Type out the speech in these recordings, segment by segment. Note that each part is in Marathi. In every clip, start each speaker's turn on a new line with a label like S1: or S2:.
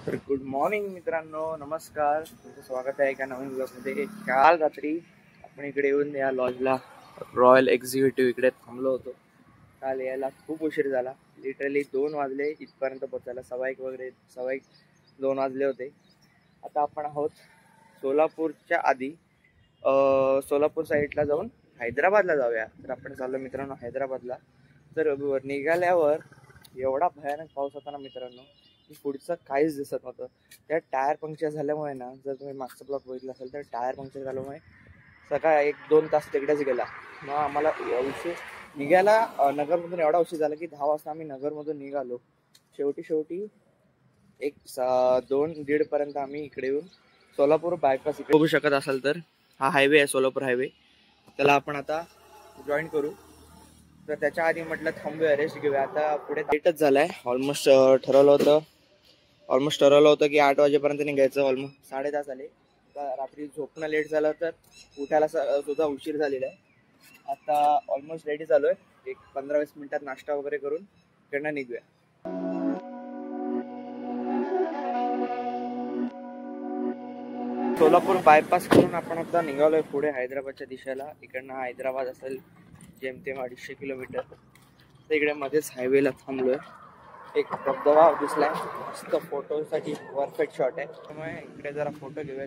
S1: तर गुड मॉर्निंग मित्रांनो, नमस्कार. तुमचं स्वागत आहे एका नवीन ब्लॉगमध्ये. काल रात्री आपण इकडे येऊन या लॉजला रॉयल एक्झिक्युटिव्ह इकडे थांबलो होतो. काल यायला खूप उशीर झाला. लिटरली 2 वाजले इथपर्यंत पोचायला. 2 वाजले होते. आता आपण आहोत सोलापूरच्या आधी सोलापूर साईडला जाऊन हैदराबादला जाऊया. तर आपण चाललो मित्रांनो हैदराबादला. तर निघाल्यावर एवढा भयानक पाऊस होता ना मित्रांनो, पुढचं काहीच दिसत नव्हतं. त्या टायर पंक्चर झाल्यामुळे ना, जर तुम्ही मागचा ब्लॉग बघितला असेल तर टायर पंक्चर झाल्यामुळे सकाळ 1-2 तास तिकडेच गेला. मग आम्हाला उशीर निघायला नगरमधून एवढा उशीर झाला की 10 वाजता आम्ही नगरमधून निघालो. शेवटी 2-1.5 पर्यंत आम्ही इकडे येऊन सोलापूर बायपास इकडे बघू शकत असाल तर हा हायवे आहे, सोलापूर हायवे. त्याला आपण आता जॉईन करू. तर त्याच्या आधी म्हटलं थांबूया, रेस्ट घेऊया. आता पुढे लेटच झालाय. ऑलमोस्ट ठरवलं होतं की 8 वाजेपर्यंत निघायचं. ऑलमोस्ट 10:30 झाले. रात्री झोपणं लेट झालं तर उठायला सुद्धा उशीर झालेला आहे. आता ऑलमोस्ट रेडी झालोय. एक 15-20 मिनिटात नाश्ता वगैरे करून इकडनं निघूया. सोलापूर बायपास करून आपण आता निघालोय पुढे हैदराबादच्या दिशेला. इकडनं हैदराबाद असेल जेमतेम 250 किलोमीटर. तर इकडे मध्येच हायवेला थांबलोय. एक धबधबा दिसलाय, मस्त फोटोसाठी परफेक्ट शॉट आहे. त्यामुळे इकडे जरा फोटो घेऊया.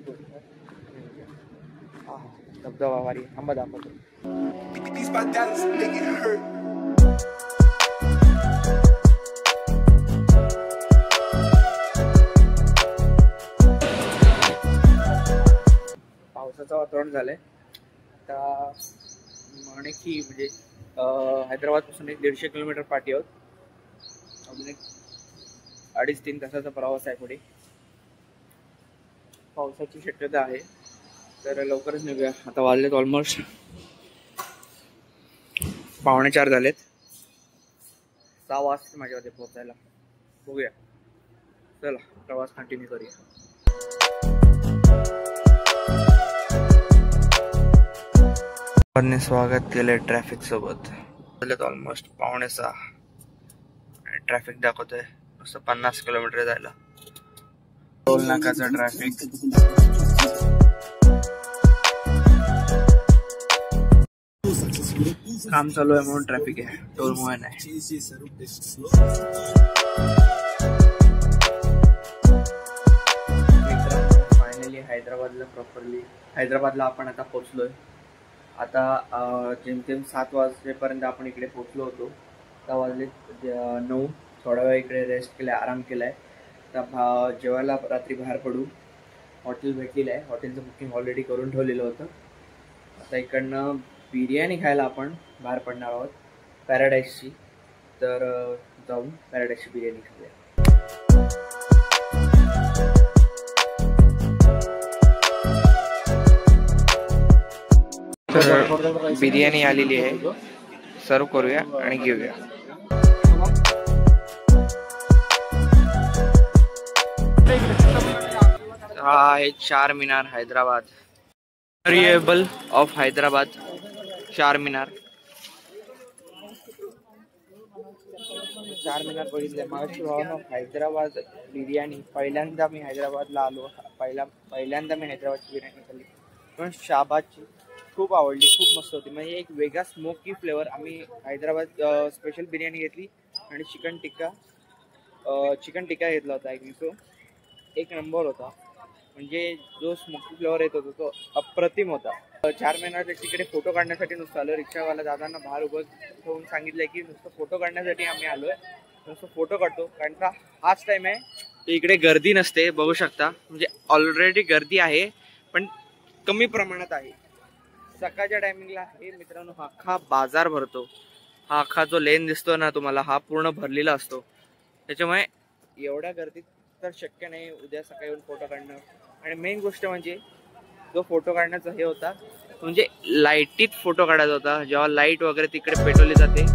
S1: धबधबा वारी थांबा दाखवतो. पावसाचं वातावरण झालंय. आता की म्हणजे हैदराबाद पासून 150 किलोमीटर पाठी आहोत. अजून 2.5-3 तासाचा प्रवास आहे पुढे. पावसाची शक्यता आहे, तर लवकरच निघूया. आता वाजलेत ऑलमोस्ट 3:45 झालेत. 6 वाजता माझ्यामध्ये पोहोचायला. बघूया, चला प्रवास कंटिन्यू करूया. स्वागत केलंय ट्रॅफिक सोबत. ऑलमोस्ट 5:45. ट्रॅफिक दाखवतोय नुसतं 50 किलोमीटर जायला. टोल नाकाचं ट्रॅफिक. काम चालू आहे म्हणून ट्रॅफिक आहे, टोलमुळे नाही. फायनली हैदराबादला आपण आता पोहोचलोय. आता जेमतेम 7 वाजेपर्यंत आपण इकडे पोहोचलो होतो. आता वाजले 9. थोडा वेळ इकडे रेस्ट केलाय, आराम केलाय. आता जेवायला रात्री बाहेर पडू. हॉटेल भेटलेलं आहे. हॉटेलचं बुकिंग ऑलरेडी करून ठेवलेलं होतं. आता इकडनं बिर्याणी खायला आपण बाहेर पडणार आहोत पॅराडाईजची. तर जाऊन पॅराडाईजची बिर्याणी खाऊया. तर बिर्याणी आलेली आहे, सर्व करूया आणि घेऊया. हा आहे चारमिनार हैदराबाद. Variable of Hyderabad Charminar. चारमिनार बघितले मागाशी भावानं. हैदराबाद बिर्याणी पहिल्यांदा मी हैदराबादला आलो. पहिल्यांदा मी हैदराबादची बिर्याणी खाल्ली, पण शाबाची खूप आवडली. खूप मस्त होती. म्हणजे एक वेगळा स्मोकी फ्लेवर. आम्ही हैदराबाद स्पेशल बिर्याणी घेतली आणि चिकन टिक्का घेतला होता. एक नंबर होता. म्हणजे जो स्मोकी फ्लेवर येत होता तो अप्रतिम होता. चारमिनारच्या तिकडे फोटो काढण्यासाठी नुसतं आलो. रिक्षावाला दादांना बाहेर उभं ठेवून सांगितलंय की नुसतं फोटो काढण्यासाठी आम्ही आलोय. नुसतं फोटो काढतो, कारण का हाच टाइम आहे इकडे गर्दी नसते. बघू शकता, म्हणजे ऑलरेडी गर्दी आहे पण कमी प्रमाणात आहे. सकाळच्या टायमिंगला हे मित्रांनो अख्खा बाजार भरतो. हा अख्खा जो लेन दिसतो ना तुम्हाला, हा पूर्ण भरलेला असतो. त्याच्यामुळे एवढ्या गर्दीत तर शक्य नाही उद्या सकाळी येऊन फोटो काढणं. आणि मेन गोष्ट म्हणजे जो फोटो काढण्याचा हे होता, म्हणजे लाईटीत फोटो काढायचा होता. जेव्हा लाईट वगैरे तिकडे पेटवली जाते.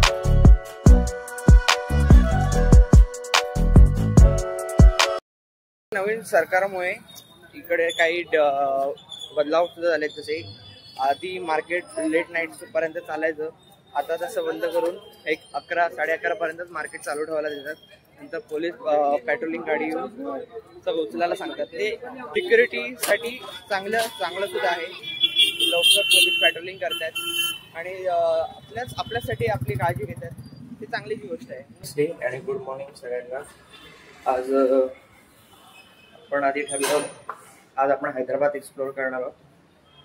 S1: नवीन सरकारमुळे इकडे काही बदलाव सुद्धा झाले. जसे आधी मार्केट लेट नाईट पर्यंत चालायचं, आता तसं बंद करून 11-11:30 पर्यंतच मार्केट चालू ठेवायला देतात. नंतर पोलीस पेट्रोलिंग गाडी येऊन सगळं उचलायला सांगतात. ते सिक्युरिटीसाठी चांगलं सुद्धा आहे. लवकर पोलीस पेट्रोलिंग करतात आणि आपल्यासाठी आपली काळजी घेतात. ही चांगलीची गोष्ट आहे. आणि गुड मॉर्निंग सगळ्यांना. आज आपण आधी ठरलं, आज आपण हैदराबाद एक्सप्लोर करणार आहोत.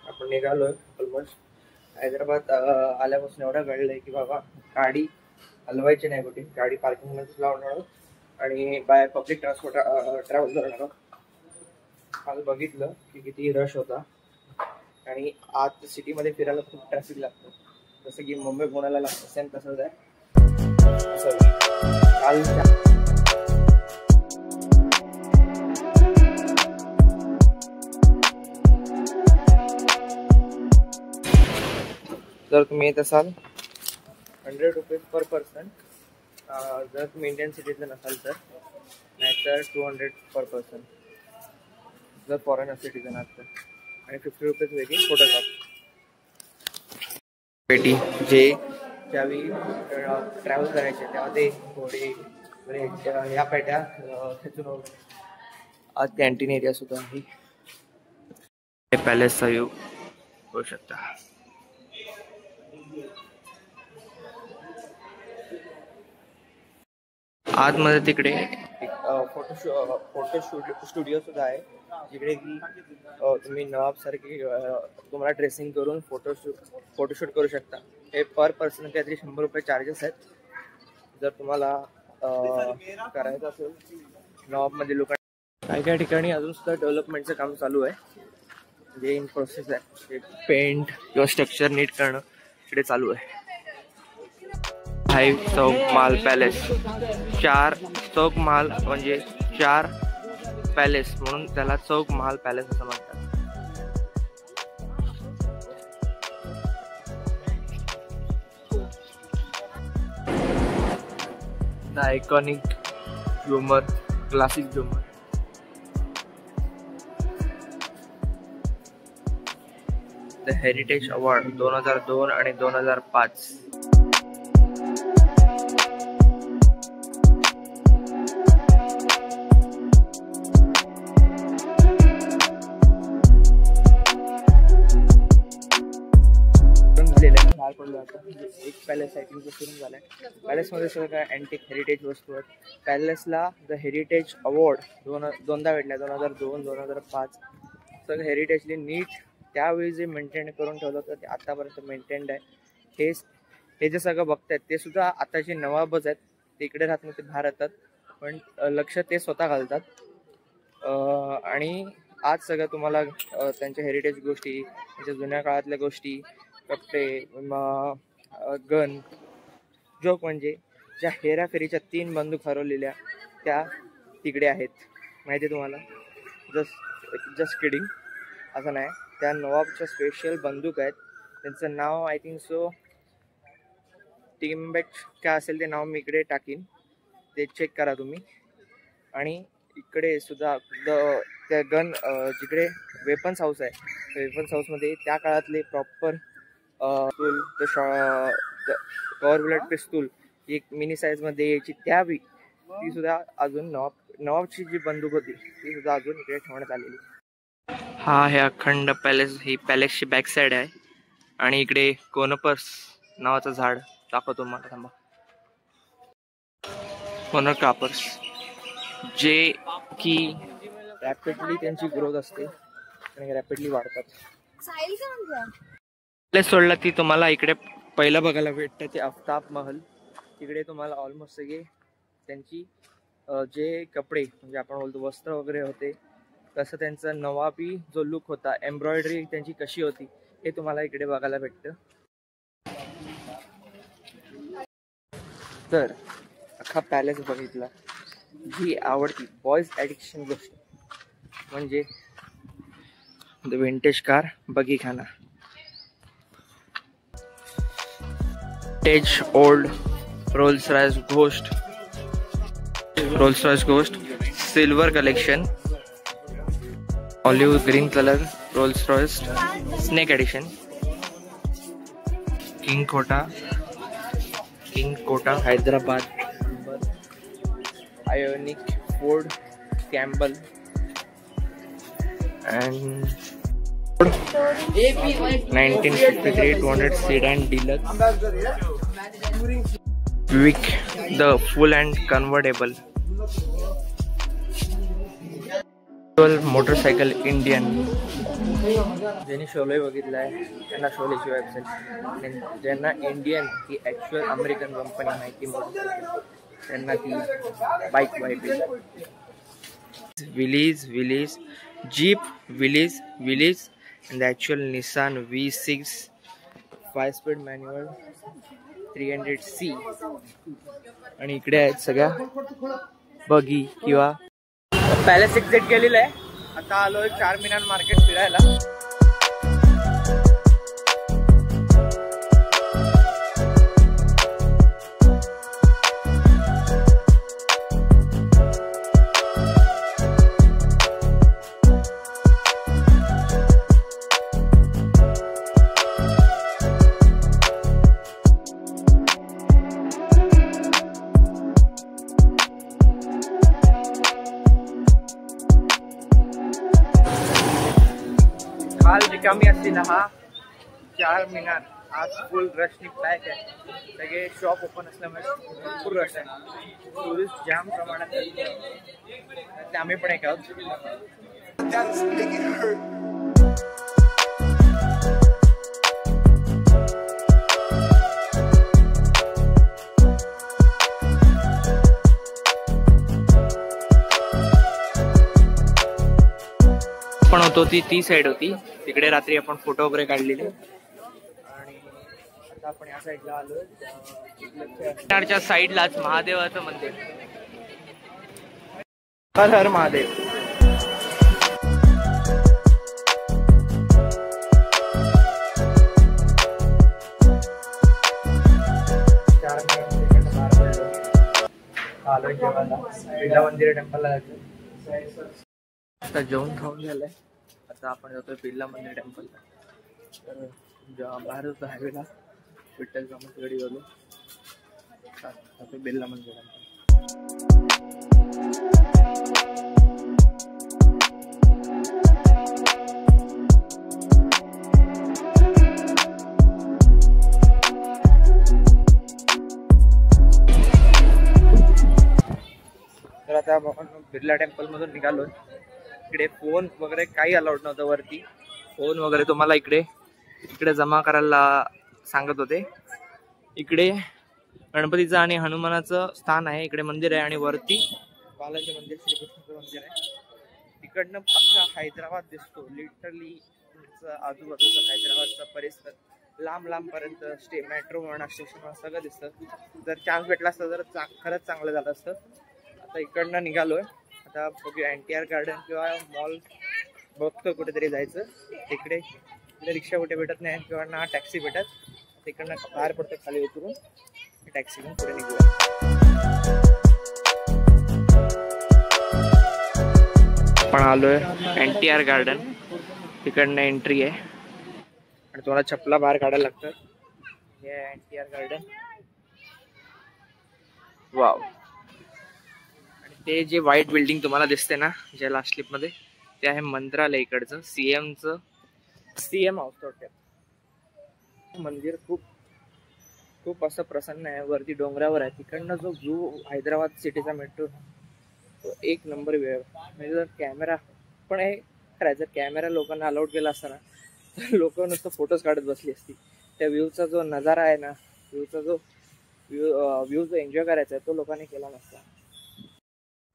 S1: आपण निघालोय ऑलमोस्ट. हैदराबाद आल्यापासून एवढं कळलंय की बाबा गाडी हलवायची नाही कुठे, गाडी पार्किंगमध्येच लावणार आहोत आणि बाय पब्लिक ट्रॅव्हल करणार आहोत. काल बघितलं की किती रश होता आणि आज सिटीमध्ये फिरायला खूप ट्रॅफिक लागतं. जसं की मुंबई पुण्याला लागतं सेम तसंच आहे. काल जर तुम्ही येत असाल 100 रुपीज पर पर्सन. जर तुम्ही इंडियन सिटीजन असाल तर, नाहीतर 200 पर पर्सन जर फॉरेनर सिटीजन असाल तर, आणि 50 रुपीज वेगळी फोटोग्राफ पेटी. जे ज्यावेळी ट्रॅव्हल करायचे तेव्हा ते घोडे ह्या पेट्या खेचून वगैरे. आज कॅन्टीन एरिया सुद्धा आहे. पॅलेसचा व्ह्यू होऊ शकता. आतमध्ये तिकडे एक फोटो स्टुडिओ सुद्धा आहे, जिकडे की तुम्ही नवाब सारखी तुम्हाला ड्रेसिंग करून फोटोशूट करू शकता. हे पर पर्सन काहीतरी 100 रुपये चार्जेस आहेत. जर तुम्हाला करायचं असेल नवाबमध्ये लोक. काही ठिकाणी अजून सुद्धा डेव्हलपमेंटचं काम चालू आहे, जे इन प्रोसेस आहे. पेंट किंवा स्ट्रक्चर नीट करणं इकडे चालू आहे. चौक महाल पॅलेस. 4 चौक महाल म्हणजे 4 पॅलेस, म्हणून त्याला चौक महाल पॅलेस असं म्हणतात. द आयकॉनिक झुमर, क्लासिक झुमर. द हेरिटेज अवॉर्ड 2002 आणि 2005. एक पॅलेस आयथिंक सुरू झालाय. पॅलेसमध्ये सगळं काय अँटिक हेरिटेज वस्तू आहेत. पॅलेसला द हेरिटेज अवॉर्ड दोनदा भेटला, 2002, 2005. सगळं हेरिटेजली नीट त्यावेळी जे मेंटेन करून ठेवलं होतं ते आतापर्यंत मेंटेन्ड आहे. हे जे सगळं बघतायत ते सुद्धा आताचे नवाबच आहेत. ते इकडे राहत नाही, ते बाहेर राहतात, पण लक्ष ते स्वतः घालतात. आणि आज सगळं तुम्हाला त्यांच्या हेरिटेज गोष्टी, त्यांच्या जुन्या काळातल्या गोष्टी, कपडे, गन. जोक म्हणजे ज्या हेराफेरीच्या 3 बंदूक हरवलेल्या त्या तिकडे आहेत, माहिती आहे तुम्हाला. जस्ट किडिंग, असं नाही. त्या नवाबच्या स्पेशल बंदूक आहेत. त्यांचं नाव आय थिंक सो टिम्बेट काय असेल ते नाव मी इकडे टाकीन, ते चेक करा तुम्ही. आणि इकडे सुद्धा त्या गन जिकडे वेपन्स हाऊस आहे, वेपन्स हाऊसमध्ये त्या काळातले प्रॉपर कव्हर बुलेट पिस्तूल एक मिनी साईजमध्ये यायची, त्यावेळी ती सुद्धा अजून नवाबची जी बंदूक होती ती सुद्धा अजून इकडे ठेवण्यात आलेली. हा आहे अखंड पॅलेस. ही पॅलेसची बॅक साईड आहे. आणि इकडे कोनपर्स नावाचं झाड दाखवतो मला, थांबा. कोनकापर्स, जे की रॅपिडली त्यांची ग्रोथ असते आणि रॅपिडली वाढतात. पॅलेस सोडला ती तुम्हाला इकडे पहिलं बघायला भेटतं ते आफ्ताब महल. तिकडे तुम्हाला ऑलमोस्ट सगळे त्यांची जे कपडे म्हणजे आपण बोलतो वस्त्र वगैरे होते, तसं त्यांचा नवाबी जो लुक होता, एम्ब्रॉयडरी त्यांची कशी होती, हे तुम्हाला इकडे बघायला भेटतं. तर अख्खा पॅलेस बघितला. जी आवडती बॉयज ॲडिक्शन गोष्ट म्हणजे द विंटेज कार बगीखाना. टेज old Rolls Royce Ghost Silver collection, olive green colour Rolls Royce snake edition, King Kothi Hyderabad, Ioniq, Ford, Campbell and 1953 200 sedan deluxe. Buick, the full and convertible. Motorcycle Indian. ज्यांनी शोले बघितलाय त्यांना शोलेची वेबसाईट, ज्यांना इंडियन ही ॲक्च्युअल अमेरिकन कंपनी माहिती मोटरसायकल त्यांना ती बाईक माहिती. Willys, Jeep Willys and the actual Nissan V6 5-speed manual 300C. आणि इकडे आहेत सगळ्या बगी किंवा पॅलेस एक्झिट केलेलं आहे. आता आलोय चारमिनार मार्केट फिरायला. काल रिकामी असलेला हा चारमिनार आज फुल रशनी पॅक आहे. सगळे शॉप ओपन असल्यामुळे भरपूर रश आहे. टुरिस्ट जाम प्रमाणात आहे. आम्ही पण एक आहोत. पण होतो ती साईड होती. तिकडे रात्री आपण फोटो वगैरे काढलेले आणि आता आपण या साईडला आलोय. साईडलाच महादेवाचं मंदिर. हर हर महादेव. आलोय जेवायला. बिर्ला मंदिर टेम्पलला जायचं. आता जेवण खाऊन झालंय. आता आपण जातोय बिर्ला मंदिर टेम्पलला. तर बाहेर होतो हायवेला विठ्ठल कामतगडी गेलो. जातोय बिर्ला मंदिर टेम्पल. तर आता आपण बिर्ला टेम्पल मधून निघालोय. इकडे फोन वगैरे काही अलाउड नव्हतं वरती. फोन वगैरे तुम्हाला इकडे जमा करायला सांगत होते. इकडे गणपतीचं आणि हनुमानाचं स्थान आहे. इकडे मंदिर आहे आणि वरती बालाजी मंदिर, श्रीकृष्णाचं मंदिर आहे. तिकडनं अख्खा हैदराबाद दिसतो. लिटरली आजूबाजूचा हैदराबादचा परिसर लांब पर्यंत मेट्रो म्हणा, स्टेशन म्हणा सगळं दिसतं. जर चान्स भेटला असता तर खरंच चांगलं झालं असतं. आता इकडनं निघालोय. आता बघूया NTR गार्डन किंवा मॉल बघतो कुठेतरी जायचं. तिकडे रिक्षा कुठे भेटत नाही किंवा ना टॅक्सी भेटत. तिकडनं बाहेर पडतो खाली उतरून टॅक्सी घेऊन पुढे निघूया. आपण आलोय NTR गार्डन. तिकडनं एंट्री आहे आणि तुम्हाला चपला बाहेर काढायला लागतं. हे NTR गार्डन. वाव. ते जे व्हाईट बिल्डिंग तुम्हाला दिसते ना ज्या लास्ट क्लिप मध्ये, ते आहे मंत्रालय इकडचं. CM हाऊस थोडक्यात. मंदिर खूप असं प्रसन्न आहे. वरती डोंगरावर आहे. तिकडनं जो व्ह्यू हैदराबाद सिटीचा मेट्रो तो एक नंबर वेळ. म्हणजे जर कॅमेरा पण आहे खरं, जर कॅमेरा लोकांना अलाउड केला असता ना तर लोक नुसतं फोटोज काढत बसली असती. त्या व्ह्यूचा जो नजारा आहे ना, व्ह्यूचा जो व्ह्यू जो एन्जॉय करायचा आहे तो लोकांनी केला नसता.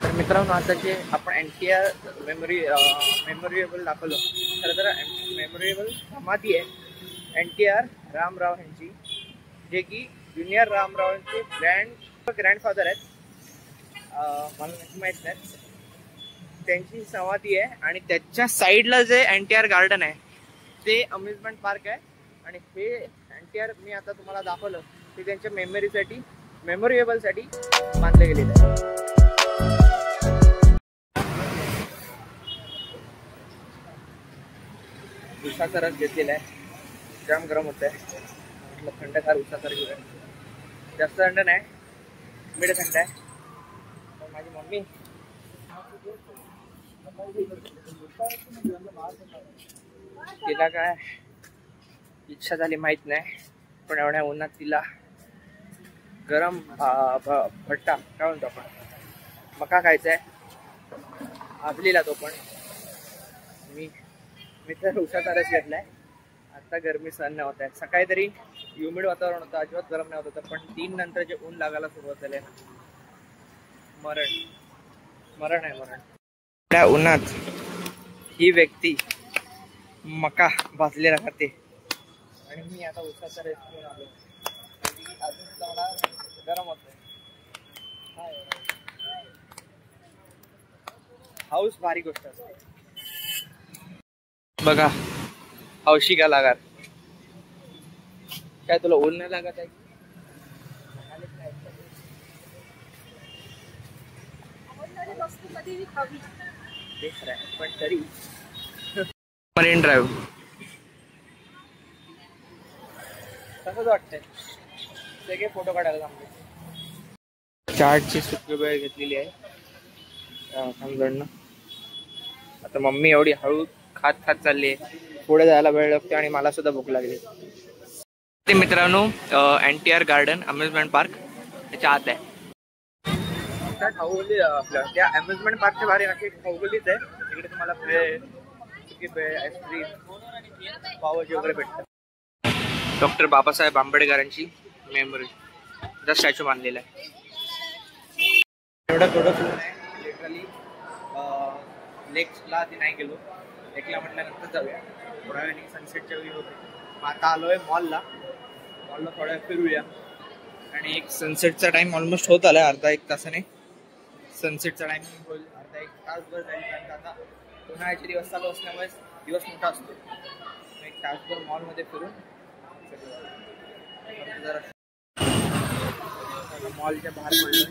S1: तर मित्रांनो, आता जे आपण NTR मेमोरेबल दाखवलं, तर मेमोरेबल समाधी आहे NTR रामराव यांची, जे की ज्युनियर रामरावांचे ग्रँडफादर आहेत. मला माहित नाही. त्यांची समाधी आहे आणि त्याच्या साईडला जे NTR गार्डन आहे ते अम्युजमेंट पार्क आहे. आणि हे NTR मी आता तुम्हाला दाखवलं ते त्यांच्या मेमोरेबलसाठी बांधले गेलेलं आहे. उसाचा रस घेतलेला आहे. जाम गरम होत आहे. म्हटलं थंडगार उसाचा रस घेऊया. जास्त थंड नाही, मिड थंड आहे. माझी मम्मी तिला काय इच्छा झाली माहित नाही, पण एवढ्या उन्हात तिला गरम भट्टा काय म्हणतो आपण मका खायचा आहे. आजलीला तो पण मी तर उसाचा रस घेतलाय. आता गरमी सहन नाही होत आहे. सकाळी तरी ह्युमिड वातावरण होतं, अजिबात गरम नाही होत होतं, पण 3 नंतर जे ऊन लागायला सुरुवात झाली ना, मरण आहे मरण. त्या उन्हात ही व्यक्ती मका भाजलेला खाते आणि मी आता उसाचा रस घेऊन आलो. अजून सुद्धा मला गरम होत नाही. हाऊस भारी गोष्ट असते बघा. हौशी का लागार काय तुला ऊन नाही लागत आहे? पण तरी मरीन ड्राईव्ह तसंच वाटतंय. सगळे फोटो काढायला सांगते. चाटची सुकी वेळ घेतलेली आहे समजणं. आता मम्मी एवढी हळू खात चालली आहे, पुढे जायला वेळ लागते आणि मला सुद्धा भूक लागली. ते मित्रांनो NTR गार्डन अम्युजमेंट पार्क त्याच्या आत आहे. त्या अम्युजमेंट पार्कच्या बाहेर नक्की खवगलीच आहे. तिकडे तुम्हाला भेळ, सुकी भेळ, आईस्क्रीम, पावभाजी वगैरे भेटतात. डॉक्टर बाबासाहेब आंबेडकरांची मेमोरीचा स्टॅच्यू बांधलेला आहे. एवढं थोडं फिरून आहे लिटरली. लेकला आधी नाही गेलो, लेकला म्हटल्यानंतर जाऊया. थोड्या वेळाने सनसेटच्या वेळी होते. आता आलोय मॉलला थोड्या वेळ फिरूया. आणि एक सनसेटचा टाइम ऑलमोस्ट होत आला. अर्धा एक तासाने सनसेटचा टाइमिंग होईल. अर्धा एक तासभर जाईल, कारण का आता उन्हाळ्याचे दिवस चालू असल्यामुळे दिवस मोठा असतो. एक तासभर मॉलमध्ये फिरून जरा मॉलच्या बाहेर पडलोय.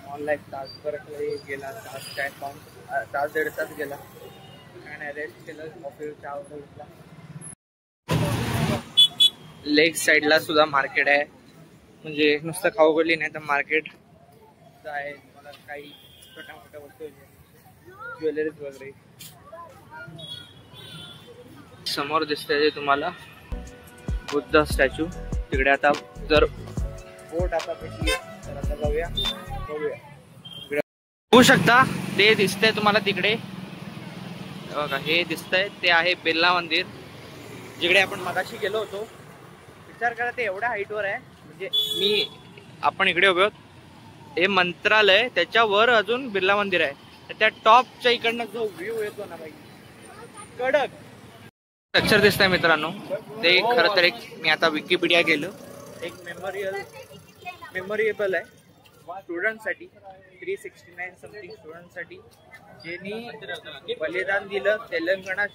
S1: मॉलला एक तासभर गेला, तास 1.5 तास गेला आणि रेस्ट केलं. कॉफी चहा वगैरे घेतला. लेक साईडला सुद्धा मार्केट आहे, म्हणजे नुसतं खाऊगली नाही तर मार्केट आहे. मला काही छोट्या मोठ्या वस्तू ज्वेलरीज वगैरे. समोर दिसतंय तुम्हाला बुद्ध स्टॅच्यू. तिकडे आता जर बोट आता भेटली तर आता जाऊया. बघू शकता ते दिसतंय तुम्हाला तिकडे बघा. हे दिसतंय ते आहे बिर्ला मंदिर, जिकडे आपण मगाशी गेलो होतो. विचार करा ते एवढ्या हाईटवर आहे, म्हणजे आपण इकडे उभे आहोत. हे मंत्रालय, त्याच्यावर अजून बिर्ला मंदिर आहे. त्या टॉपच्या इकडनं जो व्ह्यू येतो ना बाई, कडक स्ट्रक्चर दिसतंय मित्रांनो. ते खरं तर एक मी आता विकिपीडिया गेलो, एक मेमोरेबल आहे स्टुडंटसाठी. 369 समथिंग स्टुडंटसाठी ज्यांनी बलिदान दिलं तेलंगणा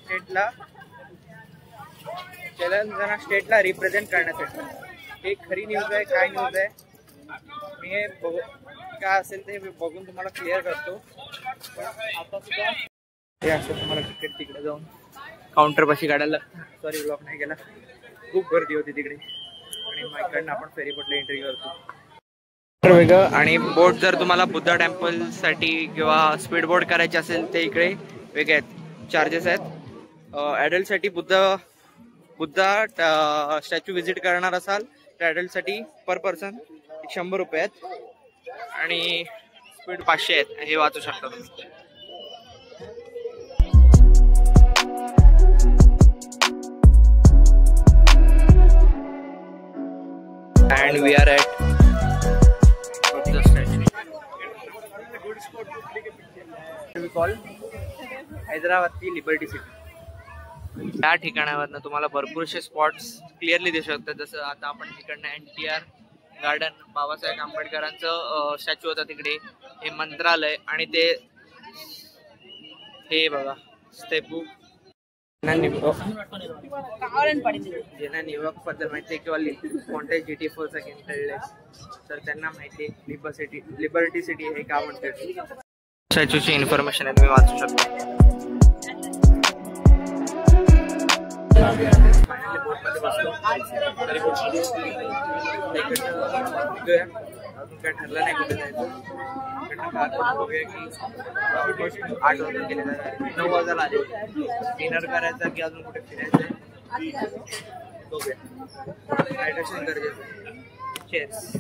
S1: स्टेटला रिप्रेझेंट करण्यासाठी. हे खरी न्यूज आहे काय न्यूज आहे मी हे काय असेल ते बघून तुम्हाला क्लिअर करतो. पण आता सुद्धा हे असं तुम्हाला तिकीट तिकडे जाऊन काउंटर पाशी काढायला. सॉरी ब्लॉक नाही केला, खूप गर्दी होती तिकडे. आणि माईकडनं आपण फेरीबोटला एंट्री करतो वेगळं. आणि बोट जर तुम्हाला बुद्धा टेम्पलसाठी किंवा स्पीड बोट करायची असेल ते इकडे वेगळे आहेत, चार्जेस आहेत. ॲडल्टसाठी बुद्धा स्टॅच्यू व्हिजिट करणार असाल तर ॲडल्टसाठी पर पर्सन 100 रुपये आहेत आणि स्पीड 500 आहेत. हे वाचू शकता तुम्ही. And we are at the statue. We call हैदराबादची लिबर्टी सिटी. या ठिकाणावरनं तुम्हाला भरपूरसे स्पॉट्स क्लिअरली दिसू शकतात. जसं आता आपण तिकडनं NTR गार्डन, बाबासाहेब आंबेडकरांचं स्टॅच्यू होता तिकडे, हे मंत्रालय आणि ते हे बघा स्टेपू. ज्यांना निवक बद्दल माहिती किंवा कोणत्या GT4चा गेम खेळले तर त्यांना माहिती आहे लिबर्टी सिटी हे का म्हणतात. स्टॅच्यूची इन्फॉर्मेशन आहे, तुम्ही वाचू शकता. बोटमध्ये बसलो तरी अजून काय ठरलं नाही कुठे जायचं. तिकडनं कार करून बघूया की ऑलमोस्ट 8 वाजता गेलेला आहे, 9 वाजायला आले. डिनर करायचा की अजून कुठे फिरायचं बघूया. हायड्रेशन गरजेचं. चेस.